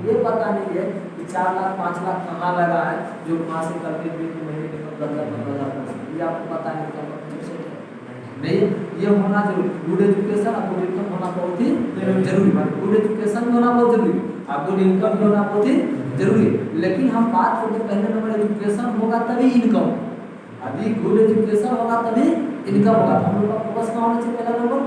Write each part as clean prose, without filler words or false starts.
ये पता नहीं है कि 4 लाख 5 लाख कहाँ लगा है जो वहाँ से करके भी महीने में 10,000 ये आपको पता नहीं क्या नहीं। ये होना जरूरी, गुड एजुकेशन और गुड इनकम होना बहुत ही जरूरी है। गुड एजुकेशन भी होना बहुत जरूरी है और गुड इनकम भी होना बहुत ही जरूरी है। लेकिन हम बात करते पहले नंबर एजुकेशन होगा तभी इनकम, अभी गुड एजुकेशन होगा तभी इनकम होगा। हम लोग का फोकस कहाँ होना चाहिए? पहला नंबर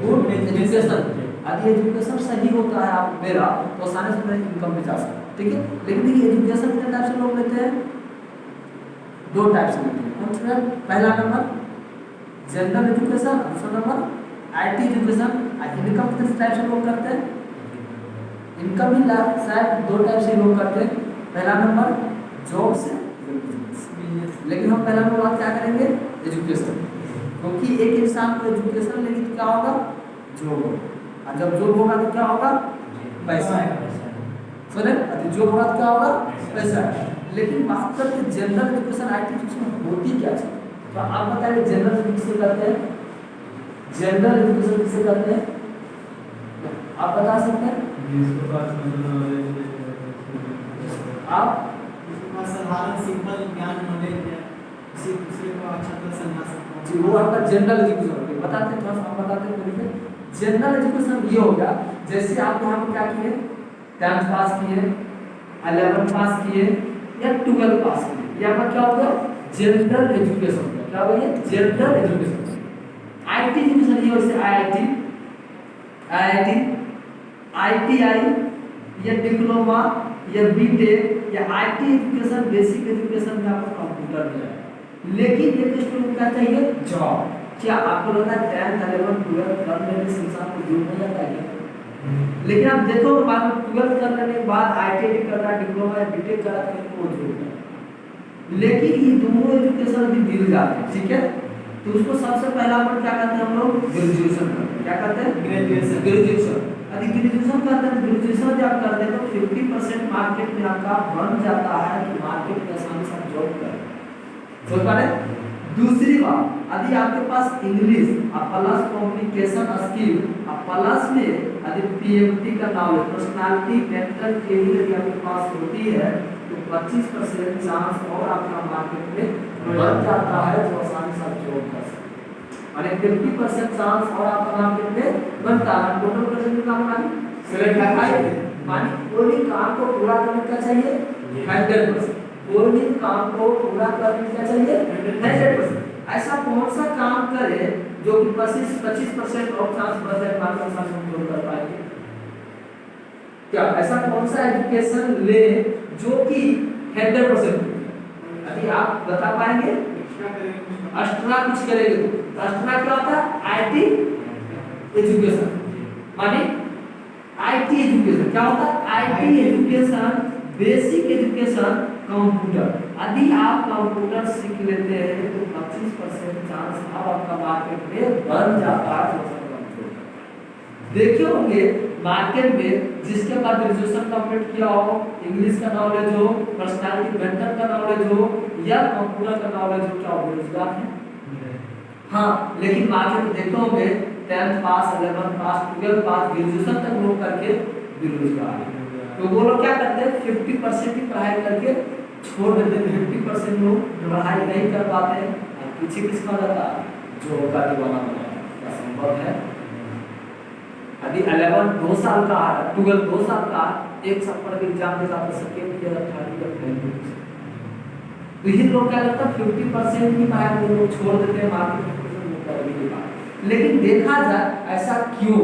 गुड एजुकेशन। यदि एजुकेशन सही होता है आप मेरा तो आसानी से मेरा इनकम भी जा सकता है, ठीक है। लेकिन देखिए एजुकेशन कितने टाइप से लोग लेते हैं? 2 टाइप से लेते हैं। कौन सा? पहला नंबर जनरल एजुकेशन, दूसरा नंबर आईटी एजुकेशन। इनकम कितने टाइप से लोग करते हैं? इनकम भी शायद 2 टाइप से लोग करते हैं। पहला नंबर जॉब से, लेकिन हम पहला नंबर बात क्या करेंगे? एजुकेशन, क्योंकि एक इंसान को एजुकेशन लेगी तो क्या होगा? जॉब होगा, और जब जॉब होगा तो क्या होगा? पैसा है। सुने, जॉब होगा तो क्या होगा? पैसा है। लेकिन बात करते हैं जनरल एजुकेशन आईटी एजुकेशन होती क्या चीज? तो आप बताइए जनरल एजुकेशन करते हैं, जनरल एजुकेशन किसे करते हैं? आप बता सकते हैं? आप साधारण सिंपल ज्ञान नॉलेज है, किसी दूसरे को अच्छा तरह समझा सकता जी, वो आपका जनरल एजुकेशन हो गया। बताते थोड़ा सा हम बताते हैं बोलिए। जनरल एजुकेशन ये होगा जैसे आप यहाँ पर क्या किए? 10th पास किए, 11th पास किए या 12th पास किए, यहाँ पर क्या होगा? General education. क्या होगा ये? General education. आईटी एजुकेशन ये वैसे आईआईटी, आईटीआई या डिप्लोमा या बीटेक या आईटी एजुकेशन बेसिक एजुकेशन में आपको कंप्यूटर मिला है। लेकिन एक स्टूडेंट का चाहिए जॉब। क्या आपको लगता है 10th 11th 12th कर लेने से इंसान को जॉब मिल जाता है? लेकिन आप देखो बाद में 12th कर लेने के बाद आईटीआई कर रहा है, डिप्लोमा या बीटेक कर रहा है तो वो जॉब है। लेकिन ये दोनों एजुकेशन भी मिल जाते हैं, ठीक है। तो उसको सबसे पहला पर क्या कहते हैं हम लोग? ग्रेजुएशन करते हैं। क्या कहते हैं? ग्रेजुएशन। यदि ग्रेजुएशन करते हैं, ग्रेजुएशन जब करते हैं तो 50% मार्केट में आपका बन जाता है कि मार्केट में आसानी से जॉब करें। समझ पा रहे? दूसरी बात, यदि आपके पास English plus communication skill plus में यदि पीएमटी का नॉलेज, पर्सनालिटी मेंटल ट्रेनिंग यदि आपके पास होती है तो 25% चांस और आपका मार्केट में बढ़ जाता है जो आसानी से जॉब कर सकते हैं। और 50% चांस और आपका मार्केट में बनता है। टोटल परसेंट का मानी कोई भी काम को पूरा करने का चाहिए 100%। कोई भी काम को पूरा करने का चाहिए 100%। ऐसा कौन सा काम करे जो कि 25% और चांस बढ़ जाए मार्केट में जॉब कर पाएंगे? क्या ऐसा कौन सा एजुकेशन ले जो कि 100%? यदि आप बता पाएंगे एक्स्ट्रा कुछ करेंगे तो एक्स्ट्रा क्या होता है? IT education. माने आईटी एजुकेशन क्या होता है? IT education basic education computer. यदि आप कंप्यूटर सीख लेते हैं तो 25% चांस अब आपका मार्केट में बन जाता है। देखे होंगे मार्केट में जिसके बाद ग्रेजुएशन कंप्लीट किया हो, इंग्लिश का नॉलेज हो, पर्सनालिटी मेंटर का नॉलेज हो या कंप्यूटर का नॉलेज हो, क्या बेरोजगार है? हाँ, लेकिन मार्केट में देखे होंगे 10th पास 11th पास 12th पास ग्रेजुएशन तक लोग करके बेरोजगार है। तो वो लोग क्या करते हैं? 50% की पढ़ाई करके छोड़ देते हैं। 50% लोग पढ़ाई नहीं कर पाते हैं और पीछे किसका जाता है? जो का दीवाना बना है। क्या संभव है? यदि 11 2 साल का है, 12 2 साल का, एक साल पढ़ के एग्जाम दे जाता है, second year 3rd year fail. तो ये लोग क्या करता है? 50% की पढ़ाई वो लोग छोड़ देते हैं, मार्केट में कर भी नहीं पाते। लेकिन देखा जाए ऐसा क्यों?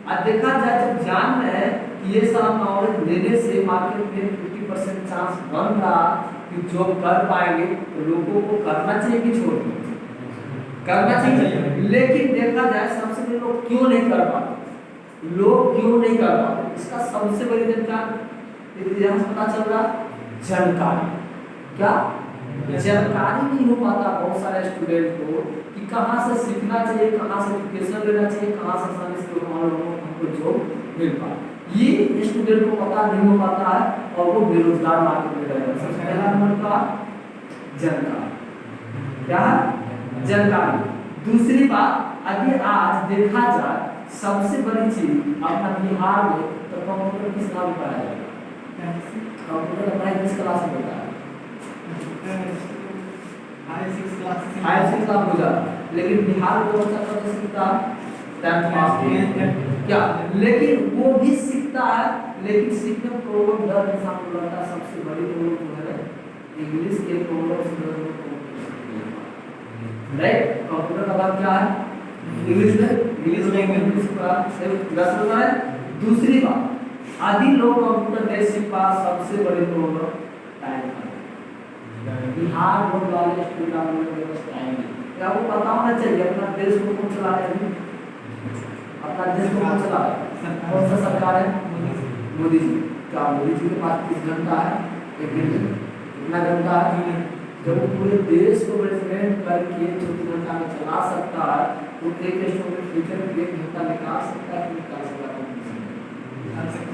और देखा जाए जब जान रहे हैं कि ये सारा नॉलेज लेने से मार्केट में 50% चांस बन रहा कि जॉब कर पाएंगे, तो लोगों को करना चाहिए कि छोड़ना चाहिए? करना चाहिए। लेकिन देखा जाए सबसे पहले लोग क्यों नहीं कर पाते? लोग क्यों नहीं कर पाते? इसका सबसे बड़ी इतिहास पता चल रहा, जानकारी। क्या जानकारी नहीं हो पाता बहुत सारे स्टूडेंट को कि कहाँ से सीखना चाहिए, कहाँ से एजुकेशन लेना चाहिए, कहाँ से आसानी से हमको जॉब मिल पाए। ये स्टूडेंट को पता नहीं हो पाता है और वो बेरोजगार मार्केट में रह जाता है। पहला नंबर का जानकारी। क्या? जानकारी। दूसरी बात, यदि आज देखा जाए सबसे बड़ी चीज अपना बिहार में तो कंप्यूटर किस नाम पढ़ाया जाएगा? कंप्यूटर का पढ़ाई किस क्लास में होता है? हाई 6 क्लास से हाई स्कूल का हो जाता, लेकिन बिहार में बच्चा कब से सीखता है? 10th पास किया क्या, लेकिन वो भी सीखता है, लेकिन सीखने में प्रॉब्लम डर इंसान को लगता है सबसे बड़ी प्रॉब्लम जो है इंग्लिश के प्रॉब्लम से राइट। कंप्यूटर का बात क्या है? इंग्लिश लैंग्वेज का दस है। दूसरी बात, आदि लोग कंप्यूटर नहीं सीख पा, सबसे बड़ी प्रॉब्लम टाइम का। बिहार बोर्ड वाले स्टूडेंट वालों के पास टाइम नहीं, क्या वो पता होना चाहिए अपना देश को कौन चला रहे हैं, अपना देश को कौन चला रहा है, कौन सा सरकार है? मोदी जी। क्या मोदी जी के पास 30 घंटा है एक दिन में? कितना घंटा है? जब वो पूरे देश को रिप्रेजेंट करके 24 घंटा में चला सकता है, तो एक स्टूडेंट फ्यूचर में 1 घंटा निकाल सकता है, निकाल सकता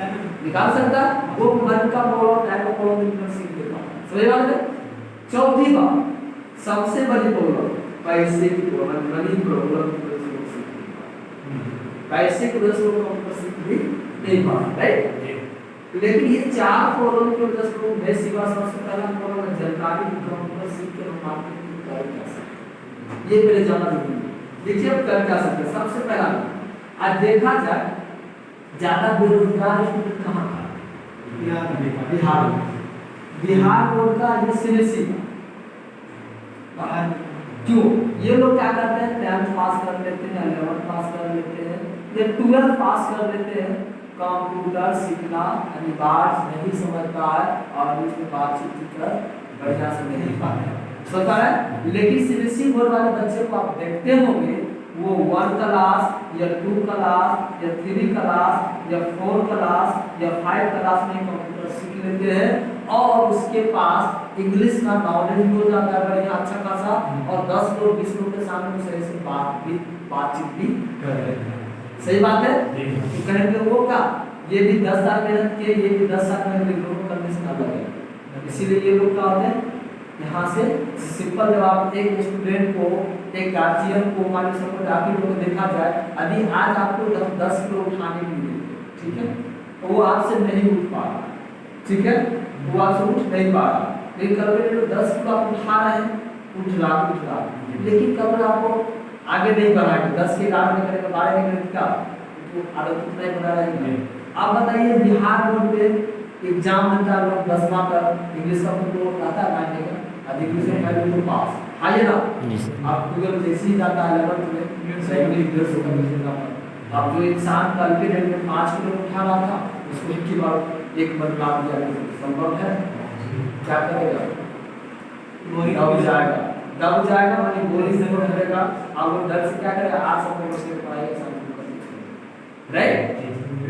है, निकाल सकता है। वो मन का बोलो टाइम का बोलो नहीं सीख देता। सही बात है। चौथी बात, सबसे बड़ी प्रॉब्लम पैसे की प्रॉब्लम, मनी प्रॉब्लम। पैसे की वजह से लोग कंप्यूटर सीख भी नहीं पा रहे, राइट। लेकिन ये 4 प्रॉब्लम की वजह से लोग बेसिक बात, सबसे पहला प्रॉब्लम है जानकारी की, कंप्यूटर सीख के हम मार्केटिंग कर क्या सकते, ये पहले जानना जरूरी है। देखिए अब कर क्या सकते हैं। सबसे पहला आज देखा जाए ज्यादा बेरोजगार स्टूडेंट कहाँ था? बिहार में। बिहार बोर्ड का ये सीबीएसई क्यों? ये लोग क्या करते हैं, 10th पास कर लेते हैं, 11th पास कर लेते हैं, या 12th पास कर लेते हैं, कंप्यूटर सीखना अनिवार्य नहीं समझता है और उसमें बातचीत कर बढ़िया से नहीं पाते सोचता है। लेकिन सीबीएसई बोर्ड वाले बच्चे को आप देखते होंगे, वो 1 क्लास या 2 क्लास या 3 क्लास या 4 क्लास या 5 क्लास में कंप्यूटर सीख लेते हैं और उसके पास इंग्लिश का नॉलेज भी हो जाता है बढ़िया अच्छा खासा, और 10 लोग 20 लोग के सामने सही से बातचीत भी कर लेते हैं। सही बात है। तो कहेंगे वो क्या, ये भी 10 साल मेहनत किए, ये भी 10 साल मेहनत किए, दोनों करने से अलग है। इसीलिए ये लोग क्या होते हैं, यहाँ से सिंपल जवाब, एक स्टूडेंट को, एक गार्जियन को, मान लीजिए सपोज आप ही लोगों को देखा जाए, यदि आज आपको 10 किलो उठाने के लिए, ठीक है, तो वो आपसे नहीं उठ पा रहा, ठीक है, वो आपसे उठ नहीं पा रहा, लेकिन कल 10 किलो आप उठा रहे हैं, उठ रहा, लेकिन कल आपको आगे नहीं बढ़ाएंगे, 10 के 11 में करेगा, 12 में करेगा, तो आदत उतना ही बना रहेगी। आप बताइए बिहार बोर्ड पे एग्जाम देता है लोग 10वां तक, इंग्लिश का तो आता है मायने का, अधिक से पहले तो पास आइए ना, आप गूगल जैसे ही जाता है 11th में सेकेंडरी 150 का मिलने का, अब जो इंसान कल के डेट में 5 किलो उठा रहा था, उसको एक ही बार एक बदलाव दिया, संभव है? क्या करेगा? दब जाएगा, मानी गोली से वो करेगा, और वो डर से क्या करेगा, आज सबको बच्चे पढ़ाई शुरू कर देगा, राइट।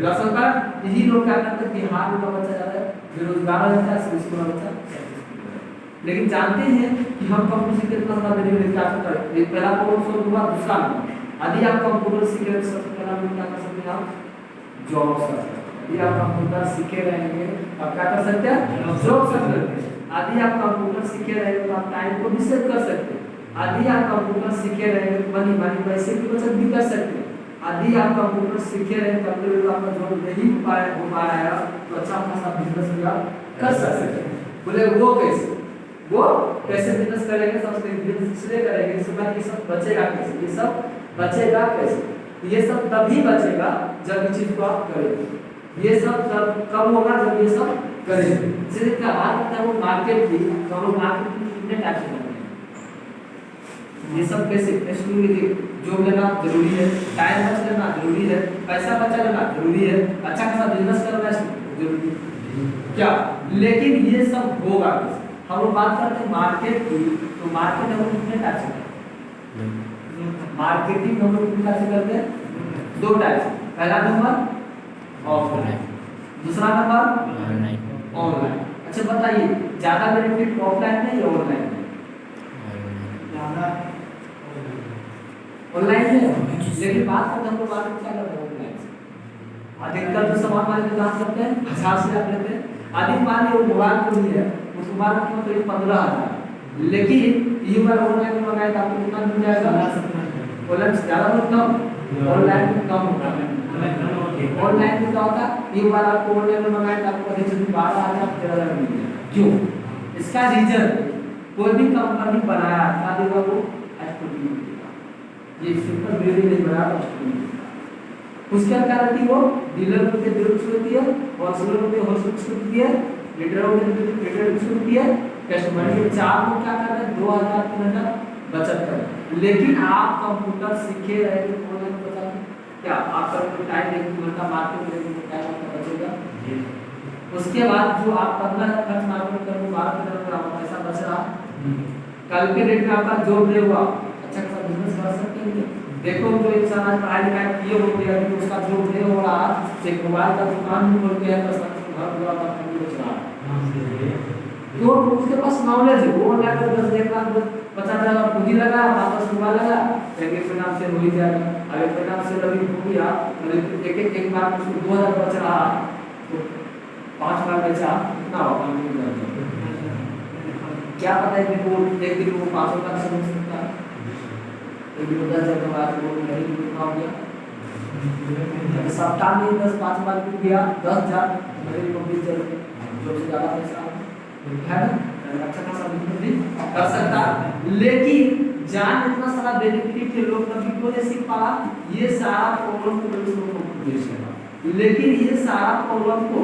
लसन का यही लोग क्या करते हैं, बिहार में बच्चा ज्यादा बेरोजगार रहता है, स्कूल में बच्चा, लेकिन जानते हैं कि हम कंप्यूटर सीख के इतना ज्यादा बेनिफिट क्या करें। एक पहला प्रॉब्लम सॉल्व हुआ, दूसरा यदि आप कंप्यूटर सीखे तो सबसे पहला हम क्या कर सकते हैं, आप जॉब कर सकते हैं। यदि आप कंप्यूटर सीखे रहेंगे आप क्या कर सकते हैं, जॉब कर सकते हैं। यदि आप कंप्यूटर सीखे रहेंगे तो आप टाइम को भी सेव कर सकते हैं। यदि आप कंप्यूटर सीखे रहेंगे तो मनी पैसे की बचत भी कर सकते हैं। यदि आप कंप्यूटर सीखे रहे कंप्यूटर आपका जॉब नहीं हो पाया तो अच्छा खासा बिजनेस भी आप कर सकते हैं। बोले वो कैसे, वो कैसे बिजनेस करेंगे, सबसे इसलिए करेंगे, इस समय ये सब बचेगा कैसे, ये सब बचेगा कैसे, ये सब तभी बचेगा जब ये चीज को आप करेंगे। ये सब तब कब होगा जब ये सब करेंगे। इसलिए क्या बात करता है वो मार्केट की, तो हम लोग मार्केट की कितने टाइप से करते हैं, ये सब कैसे स्टूडेंट जो लेना जरूरी है, टाइम बच करना जरूरी है, पैसा बचा लेना जरूरी है, अच्छा खासा बिजनेस करना जरूरी है क्या, लेकिन ये सब होगा कैसे। हम लोग बात करते हैं मार्केट की, तो मार्केट हम लोग कितने टाइप से करते हैं, मार्केटिंग हम लोग कितने टाइप से करते हैं, 2 टाइप से। पहला नंबर ऑफलाइन, दूसरा नंबर ऑनलाइन। अच्छा बताइए ज्यादा बेनिफिट ऑफलाइन में या ऑनलाइन में? ज्यादा ऑनलाइन में, लेकिन बात करते हम लोग मार्केट क्या करते हैं ऑनलाइन से। अधिकतर तो सामान वाले दुकान करते हैं 1000 से रख लेते हैं, अधिक मान लीजिए वो मोबाइल को भी है, उस मोबाइल की कीमत 15,000, लेकिन ये मोबाइल ऑनलाइन में मंगाए तो आपको कितना मिल जाएगा, ऑनलाइन से ज़्यादा तो कम, ऑनलाइन में कम होता है। ऑनलाइन में क्या होता है, ये मोबाइल आपको ऑनलाइन में मंगाए तो आपको अधिक से 12,000 13,000 क्यों? इसका रीजन, कोई भी कंपनी बनाया क्या देगा वो? एस्टोडी देगा। ये सिंपल वीडियो नहीं बनाया तो एस्टोडी देगा। उसके क्या रहती है वो? डीलर होते डीलर होती है, होलसेलर होते होलसेलर होती है, रिटेलर होते रिटेलर होती है, कस्टमर के चार को क्या कर रहे हैं? 2000 3000 बचत कर रहे हैं। लेकिन आप कंप्यूटर सीखे रहे तो ऑनलाइन बचा क्या आपका टाइम 1 घंटा मार्केट में टाइम आपका बचेगा। उसके बाद जो आप करना है खर्च मार्केट करने मार्केट में आपका पैसा बच रहा। कल के डेट में आपका जॉब नहीं हुआ, अच्छा खासा बिजनेस कर सकते हैं। देखो जो इंसान आज पढ़ाई लिखाई किए होते हैं अभी उसका जॉब नहीं हो रहा, एक मोबाइल का दुकान भी खोल के है, 10 लाख घर पूरा का फैमिली बच रहा है। तो उसके पास नॉलेज है, वो लगा 10 लाख 50,000 पूंजी लगा, वापस मोबाइल लगा, एक परिणाम से हो ही जाएगा। अब एक परिणाम से रवि हो गया, एक बार उसको 2000 बच रहा तो 5 बार बेचा कितना होगा? क्या पता है कि वो एक दिन वो 500 का समझ सकता है, एक दिन 10,000 का बात वो नहीं कितना हो गया। सप्ताह में 10 5 बार भी गया 10,000 मेरे को 20,000 जो से ज़्यादा पैसा है ना, अच्छा खासा बिजनेस भी कर सकता। लेकिन जान इतना सारा बेनिफिट है लोग कभी क्यों नहीं सीख पा? ये सारा प्रॉब्लम को लोग, लेकिन ये सारा प्रॉब्लम को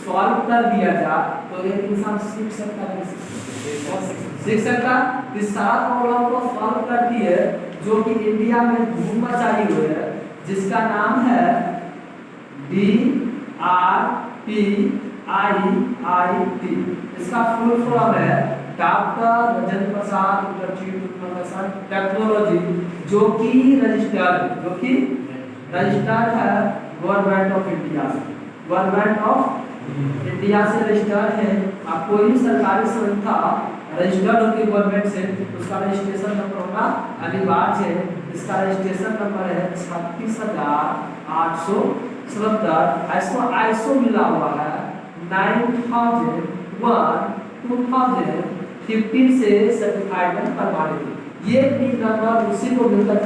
सॉल्व कर दिया जा तो एक इंसान सीख सकता है, सीख सकता। इस सारा प्रॉब्लम को सॉल्व करती है जो कि इंडिया में धूम मचाई हुई है, जिसका नाम है DRPIIT। इसका फुल फॉर्म है doctor Rajendra Prasad institute technology, जो कि रजिस्टर्ड है गवर्नमेंट ऑफ इंडिया से, गवर्नमेंट ऑफ इंडिया से रजिस्टर्ड है। आप कोई भी सरकारी संस्था रजिस्टर्ड होती है गवर्नमेंट से, उसका रजिस्ट्रेशन नंबर होगा अनिवार्य है। इसका रजिस्ट्रेशन नंबर है 36,877। इसको आईएसओ मिला हुआ है 9001 2015 से सर्टिफाइड में प्रमाणित। ये पिन नंबर उसी को मिलता है